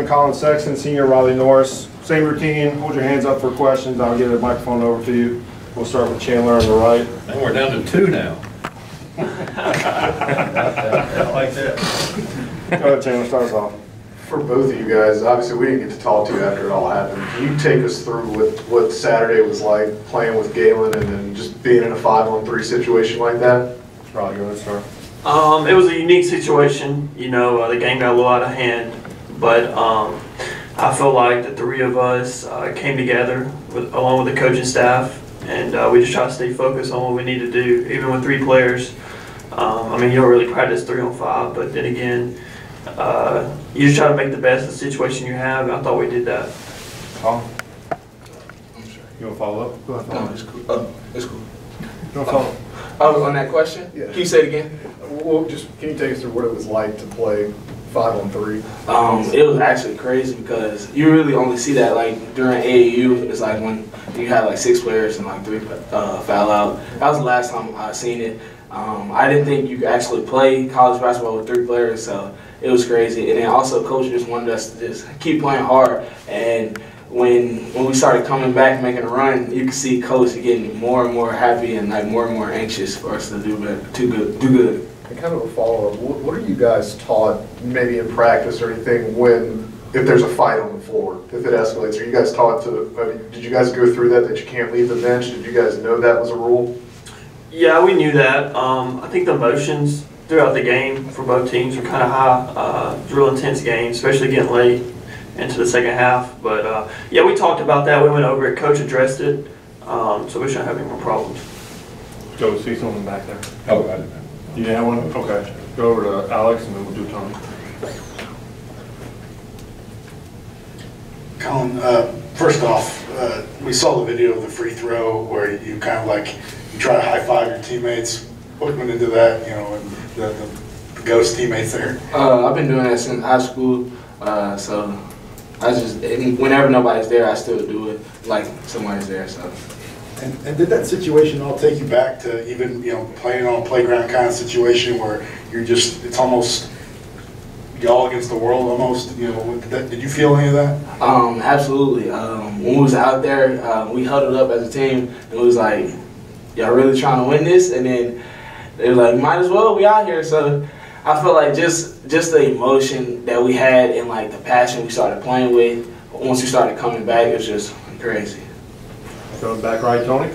freshman Collin, Sexton, senior Riley Norris. Same routine, hold your hands up for questions. I'll get a microphone over to you. We'll start with Chandler on the right. And we're down to 2 now. I like that. Go ahead, Chandler, start us off. For both of you guys, obviously we didn't get to talk to you after it all happened. Can you take us through what Saturday was like playing with Galen and then just being in a 5-on-3 situation like that? Riley, go ahead, start. It was a unique situation. You know, the game got a little out of hand, but I feel like the 3 of us came together along with the coaching staff, and we just tried to stay focused on what we need to do, even with 3 players. I mean, you don't really practice 3-on-5, but then again, you just try to make the best of the situation you have, and I thought we did that. Collin? You want to follow up? Go ahead. No, it's cool. It's cool. You want to follow up? On that question? Yeah. Can you say it again? Well, just can you take us through what it was like to play 5-on-3? It was actually crazy because you really only see that like during AAU. It's like when you have like 6 players and like 3 foul out. That was the last time I seen it. I didn't think you could actually play college basketball with 3 players, so it was crazy. And then also coach just wanted us to just keep playing hard. And when we started coming back, making a run, you could see coach getting more and more happy and like more and more anxious for us to do better, do good. And kind of a follow-up, what are you guys taught, maybe in practice or anything, if there's a fight on the floor, if it escalates? Are you guys taught to, did you guys go through that you can't leave the bench? Did you guys know that was a rule? Yeah, we knew that. I think the emotions throughout the game for both teams were kind of high. It was a real intense game, especially getting late into the second half. But yeah, we talked about that. We went over it. Coach addressed it, so we shouldn't have any more problems. Go see someone back there. Oh, I didn't know. You have one? Okay. Go over to Alex and then we'll do Tony. Collin, first off, we saw the video of the free throw where you kind of like, you try to high-five your teammates. What went into that, you know, and the ghost teammates there? I've been doing that since high school, so I just, whenever nobody's there, I still do it like somebody's there, so. And did that situation all take you back to even, you know, playing on a playground kind of situation where you're just, it's almost y'all against the world almost, you know, did you feel any of that? Absolutely. When we was out there, we huddled up as a team and it was like, y'all really trying to win this? And then they were like, might as well, we out here. So I feel like just the emotion that we had and like the passion we started playing with, once we started coming back, it was just crazy. Going back right, Tony.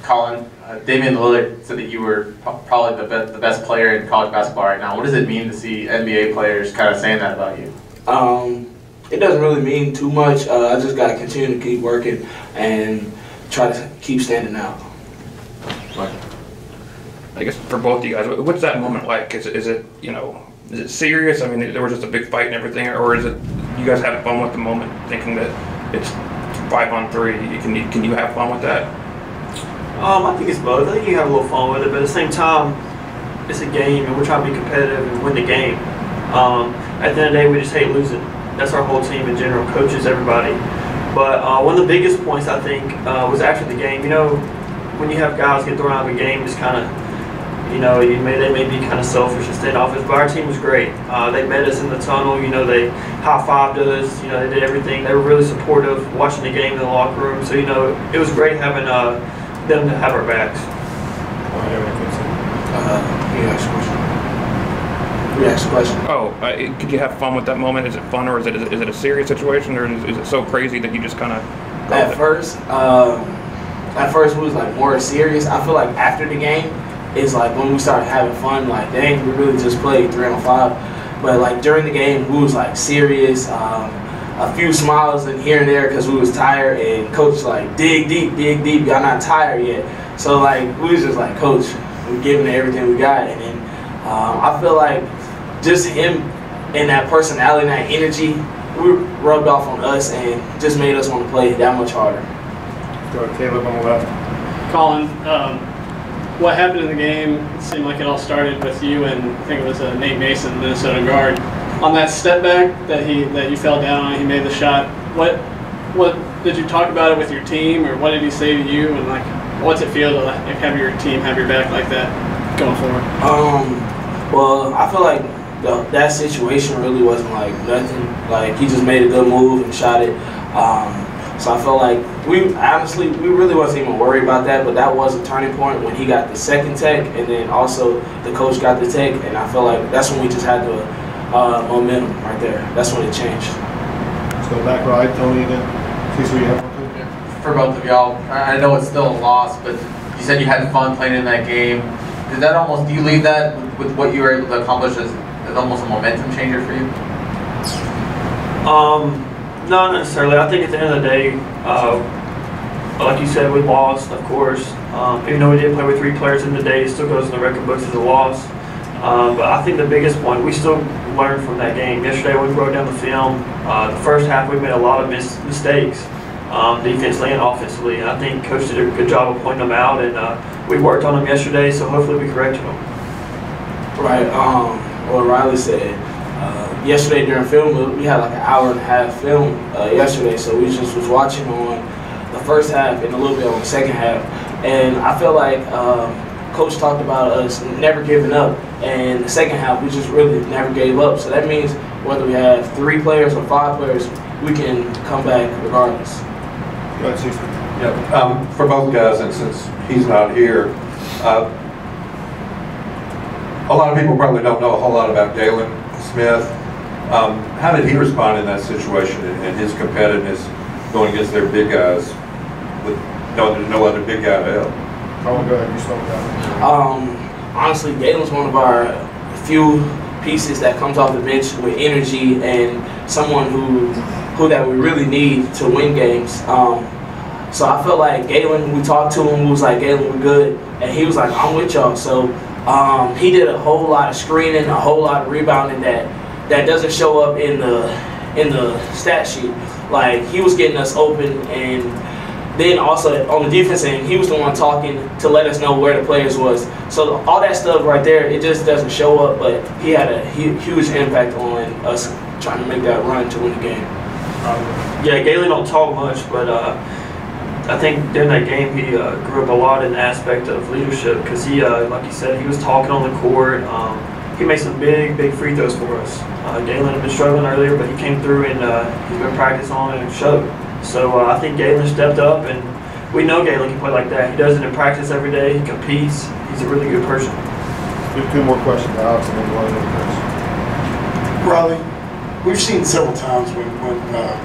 Collin, Damian Lillard said that you were probably the best player in college basketball right now. What does it mean to see NBA players kind of saying that about you? It doesn't really mean too much. I just got to continue to keep working and try to keep standing out. I guess for both of you guys, what's that moment like? Is it, you know, is it serious? I mean, there was just a big fight and everything, or is it you guys having fun with the moment, thinking that it's 5-on-3? Can you have fun with that? I think it's both. I think you have a little fun with it, but at the same time, it's a game, and we're trying to be competitive and win the game. At the end of the day, we just hate losing. That's our whole team in general, coaches, everybody. But one of the biggest points, I think, was after the game. You know, when you have guys get thrown out of a game, it's kind of, you know, they may be kind of selfish and standoffish, but our team was great. They met us in the tunnel, you know, they high-fived us, you know, they did everything. They were really supportive watching the game in the locker room. So, you know, it was great having them to have our backs. You asked a question. Oh, could you have fun with that moment? Is it fun, or is it a serious situation, or is it so crazy that you just kind of go At first, it was like more serious. I feel like after the game, it's like when we started having fun, like, dang, we really just played 3-on-5. But like during the game, we was like serious. A few smiles in here and there because we was tired, and coach was like, dig deep, y'all not tired yet. So like we was just like, coach, we're giving it everything we got. And then I feel like just him and that personality and that energy, we rubbed off on us and just made us want to play that much harder. Go to Caleb on the left. Collin, what happened in the game, it seemed like it all started with you and I think it was Nate Mason, Minnesota guard. On that step back that you fell down on, he made the shot. What did you talk about it with your team, or what did he say to you, and like what's it feel to have your team have your back like that going forward? Well, I feel like that situation really wasn't like nothing. Like he just made a good move and shot it. So I felt like we really wasn't even worried about that, but that was a turning point when he got the second tech, and then also the coach got the tech, and I felt like that's when we just had the momentum right there. That's when it changed. Let's go back right, Tony, again. See what you have. For both of y'all, I know it's still a loss, but you said you had fun playing in that game. Do you leave that with what you were able to accomplish as almost a momentum changer for you? Not necessarily. I think at the end of the day, like you said, we lost, of course. Even though we did play with 3 players in the day, it still goes in the record books as a loss. But I think the biggest point, we still learned from that game. Yesterday, we broke down the film. The first half, we made a lot of mistakes, defensively and offensively. And I think Coach did a good job of pointing them out, and we worked on them yesterday, so hopefully we corrected them. Right. What Riley said. Yesterday during film, we had like an hour and a half film yesterday, so we just was watching on the first half and a little bit on the second half. And I feel like Coach talked about us never giving up, and the second half we just really never gave up. So that means whether we have 3 players or 5 players, we can come back regardless. Go ahead, Sexton. Yeah, for both guys, and since he's not here, a lot of people probably don't know a whole lot about Galen Smith. How did he respond in that situation and his competitiveness going against their big guys with no other big guy to help? Collin, go ahead. You start with that. Honestly, Galen's one of our few pieces that comes off the bench with energy and someone who that we really need to win games. So I felt like Galen, we talked to him, we was like, Galen, we're good. And he was like, I'm with y'all. So he did a whole lot of screening, a whole lot of rebounding that doesn't show up in the stat sheet. Like, he was getting us open, and then also on the defense end, he was the one talking to let us know where the players was. So all that stuff right there, it just doesn't show up, but he had a huge impact on us trying to make that run to win the game. Yeah, Galen don't talk much, but I think during that game he grew up a lot in the aspect of leadership, because he, like you said, he was talking on the court. He made some big free throws for us. Galen had been struggling earlier, but he came through and he's been practicing on it and showed. So I think Galen stepped up, and we know Galen can play like that. He does it in practice every day. He competes. He's a really good person. We have 2 more questions, Alex, and then we'll end with Chris. Riley, we've seen several times when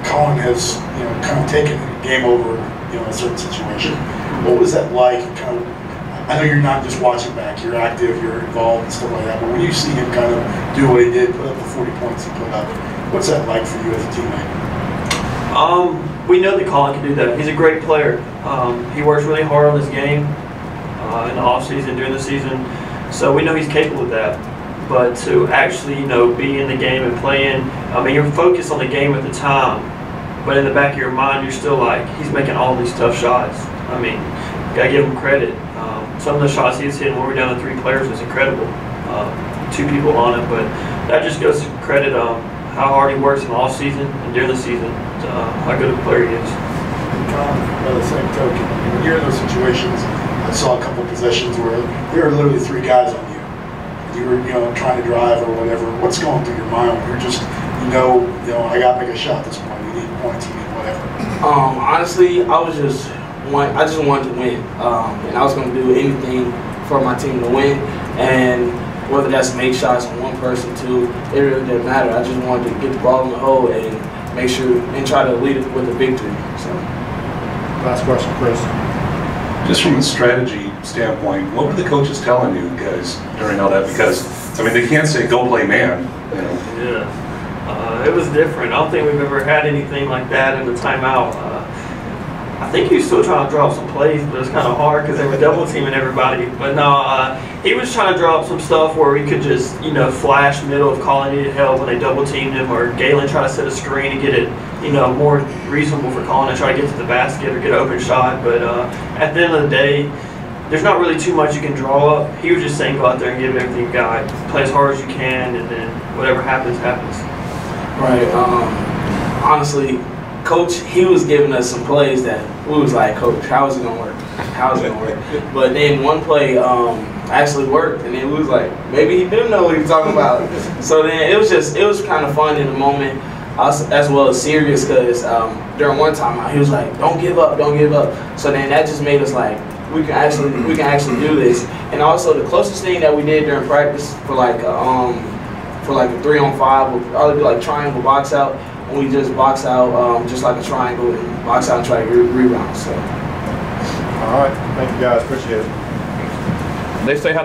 Collin has kind of taken a game over a certain situation. What was that like? Kind of, I know you're not just watching back. You're active. You're involved and stuff like that. But when you see him kind of do what he did, put up the 40 points he put up, what's that like for you as a teammate? We know that Collin can do that. He's a great player. He works really hard on his game in the off season, during the season. So we know he's capable of that. But to actually, be in the game and playing, you're focused on the game at the time, but in the back of your mind, you're still like, he's making all these tough shots. You gotta give him credit. Some of the shots he's hitting when we're down to 3 players is incredible. 2 people on it, but that just goes to credit how hard he works in the off season and during the season, how good of a player he is. Collin, by the same token, when you're in those situations, I saw a couple of possessions where there were literally 3 guys on you. You were, trying to drive or whatever. What's going through your mind when you're just, I got to make a shot this point. You need points, you need whatever. Honestly, I just wanted to win, and I was going to do anything for my team to win. And whether that's make shots on one person, 2, it really didn't matter. I just wanted to get the ball in the hole and make sure and try to lead it with a victory. So. Last question, Chris. Just from a strategy standpoint, what were the coaches telling you guys during all that? Because, they can't say go play man. Yeah, it was different. I don't think we've ever had anything like that in the timeout. I think he was still trying to draw up some plays, but it's kind of hard because they were double teaming everybody. But no, he was trying to draw up some stuff where we could just, flash middle if Collin needed help when they double teamed him, or Galen try to set a screen and get it, more reasonable for Collin to try to get to the basket or get an open shot. But at the end of the day, there's not really too much you can draw up. He was just saying go out there and give it everything you got, play as hard as you can, and then whatever happens, happens. Right. Honestly, Coach, he was giving us some plays that we was like, Coach, how is it gonna work? How is it gonna work? But then one play, actually worked. And then we was like, maybe he didn't know what he was talking about. So then it was kind of fun in the moment, as well as serious, because during one time he was like, don't give up, don't give up. So then that just made us like, we can actually do this. And also the closest thing that we did during practice for like a 3-on-5 would probably be like triangle box out. And we just box out just like a triangle and box out and try to rebound. So. All right, thank you guys, appreciate it. They say how